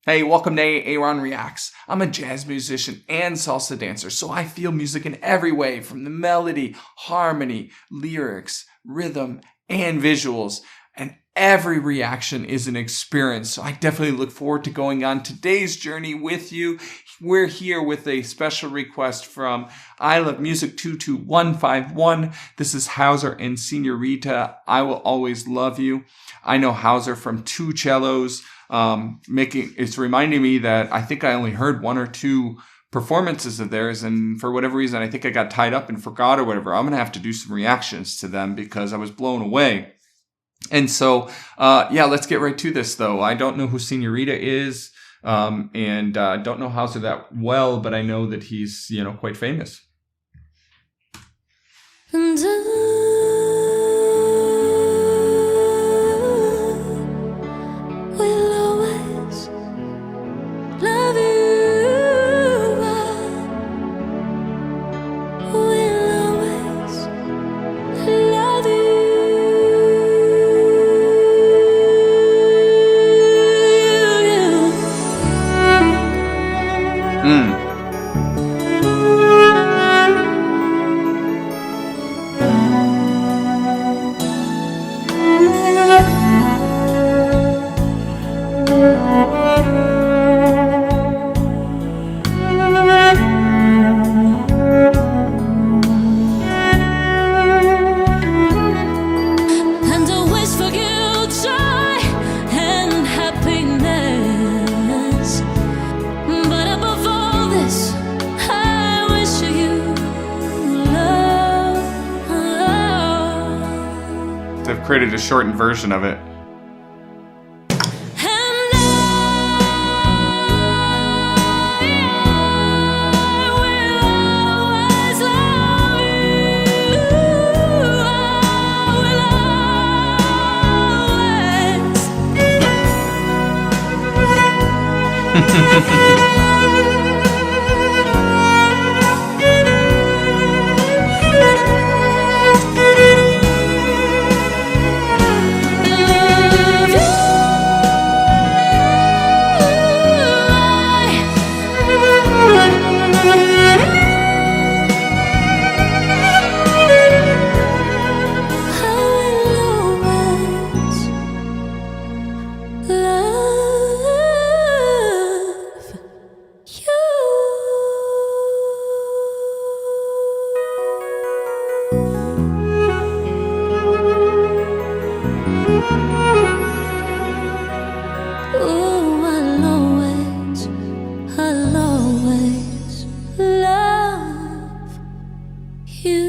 Hey, welcome to A-Aron Reacts. I'm a jazz musician and salsa dancer, so I feel music in every way, from the melody, harmony, lyrics, rhythm, and visuals. And every reaction is an experience, so I definitely look forward to going on today's journey with you. We're here with a special request from I Love Music 22151. This is Hauser and Señorita. I Will Always Love You. I know Hauser from two cellos. It's reminding me that I think I only heard one or two performances of theirs, and for whatever reason I think I got tied up and forgot or whatever. I'm gonna have to do some reactions to them because I was blown away. And so let's get right to this though. I don't know who Señorita is, and don't know Hauser that well, but I know that he's quite famous. And will always love you. I will always love you. And I wish for you joy and happiness, but above all this, I wish you love. They've created a shortened version of it. I'll always love you.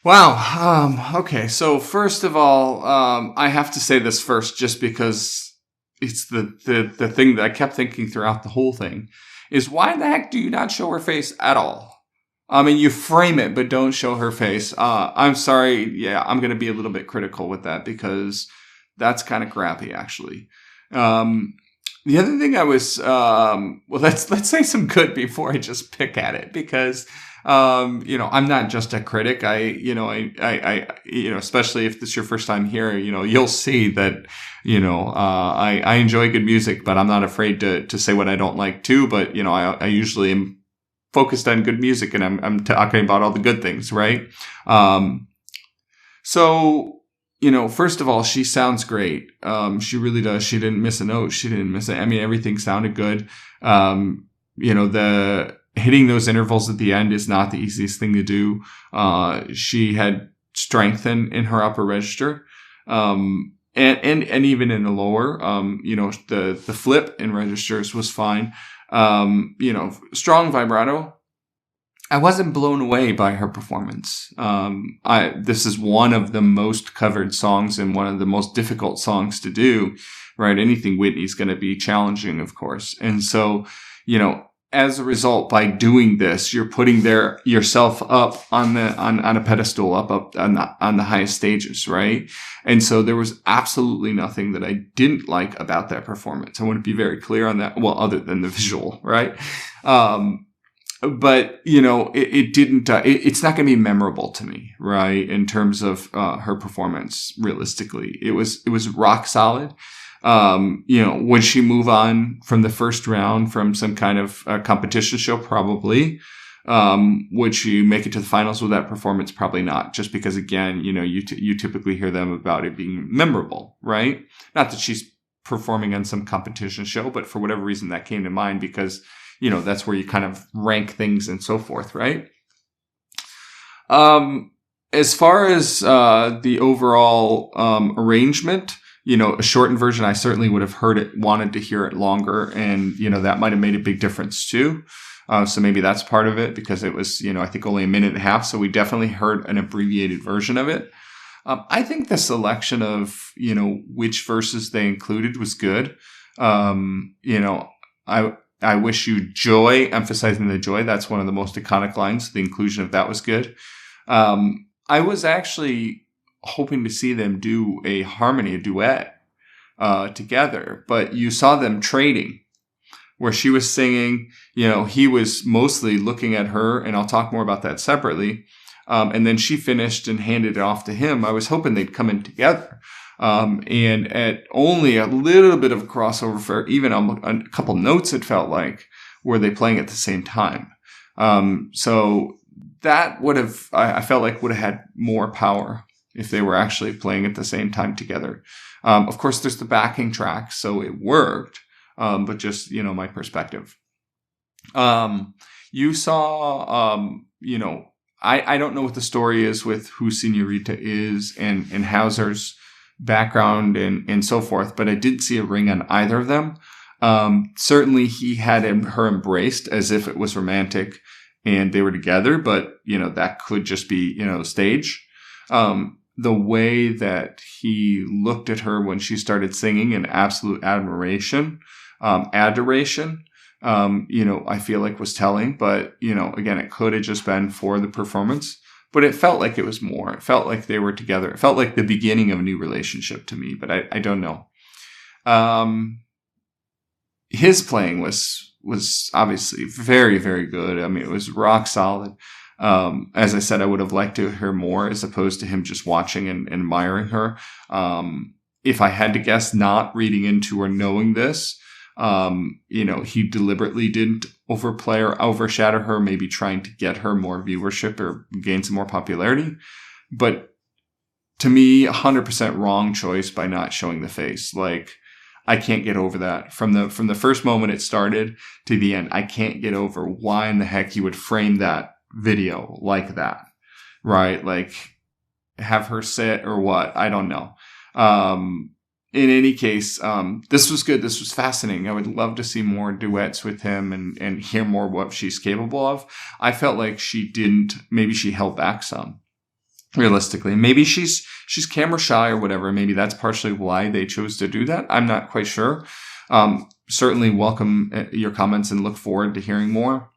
Wow. Okay. So first of all, I have to say this first, just because it's the thing that I kept thinking throughout the whole thing is, why the heck do you not show her face at all? I mean, you frame it, but don't show her face. I'm sorry. Yeah, I'm going to be a little bit critical with that because that's kind of crappy, actually. The other thing I was, let's say some good before I just pick at it, because I'm not just a critic. I especially if this is your first time here, you'll see that, I enjoy good music, but I'm not afraid to say what I don't like too. But, I usually am focused on good music, and I'm talking about all the good things, right? So, first of all, she sounds great. She really does. She didn't miss a note. She didn't miss it. I mean, everything sounded good. The hitting those intervals at the end is not the easiest thing to do. She had strength in her upper register. And even in the lower, the flip in registers was fine. Strong vibrato. I wasn't blown away by her performance. This is one of the most covered songs and one of the most difficult songs to do, right? Anything Whitney's going to be challenging, of course. And so, as a result, by doing this, you're putting yourself up on a pedestal, up on the highest stages, right? And so there was absolutely nothing that I didn't like about that performance. I want to be very clear on that. Well, other than the visual, right? But it didn't. It's not going to be memorable to me, right? In terms of her performance, realistically, it was rock solid. Would she move on from the first round from some kind of competition show? Probably. Would she make it to the finals with that performance? Probably not. Just because, again, you typically hear them about it being memorable, right? Not that she's performing on some competition show, but for whatever reason that came to mind because, that's where you kind of rank things and so forth, right? As far as the overall arrangement, a shortened version, I certainly would have wanted to hear it longer. And, that might have made a big difference too. So maybe that's part of it because it was, I think only a minute and a half. So we definitely heard an abbreviated version of it. I think the selection of, which verses they included was good. I wish you joy, emphasizing the joy. That's one of the most iconic lines. The inclusion of that was good. I was actually hoping to see them do a duet together, but you saw them trading where she was singing, he was mostly looking at her, and I'll talk more about that separately. And then she finished and handed it off to him. I was hoping they'd come in together. And at only a little bit of a crossover for even a couple notes, it felt like, were they playing at the same time. So that I felt like would have had more power if they were actually playing at the same time together. Of course, there's the backing track, so it worked. But just, my perspective. You saw, I don't know what the story is with who Señorita is and Hauser's background and so forth, but I didn't see a ring on either of them. Certainly he had her embraced as if it was romantic and they were together, but, that could just be, stage. The way that he looked at her when she started singing in absolute adoration, I feel like was telling, but, again, it could have just been for the performance, but it felt like it was more. It felt like they were together. It felt like the beginning of a new relationship to me, but I don't know. His playing was obviously very, very good. I mean, it was rock solid. As I said, I would have liked to hear more as opposed to him just watching and admiring her. If I had to guess, not reading into or knowing this, he deliberately didn't overplay or overshadow her, maybe trying to get her more viewership or gain some more popularity. But to me, 100% wrong choice by not showing the face. Like, I can't get over that. From the first moment it started to the end, I can't get over why in the heck you would frame that video like that, right? Like, have her sit or what? I don't know. In any case, this was good. This was fascinating. I would love to see more duets with him and hear more what she's capable of. I felt like maybe she held back some, realistically. Maybe she's camera shy or whatever. Maybe that's partially why they chose to do that. I'm not quite sure. Certainly welcome your comments and look forward to hearing more.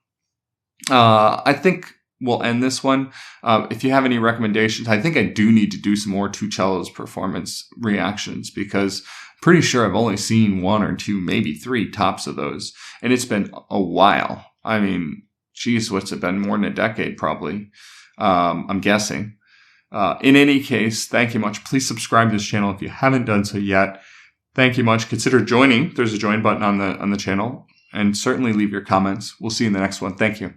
I think we'll end this one. If you have any recommendations, I think I do need to do some more Two Cellos performance reactions because I'm pretty sure I've only seen one or two, maybe three tops of those. And it's been a while. I mean, geez, what's it been? More than a decade, probably. I'm guessing. In any case, thank you much. Please subscribe to this channel if you haven't done so yet. Thank you much. Consider joining. There's a join button on the channel. And certainly leave your comments. We'll see you in the next one. Thank you.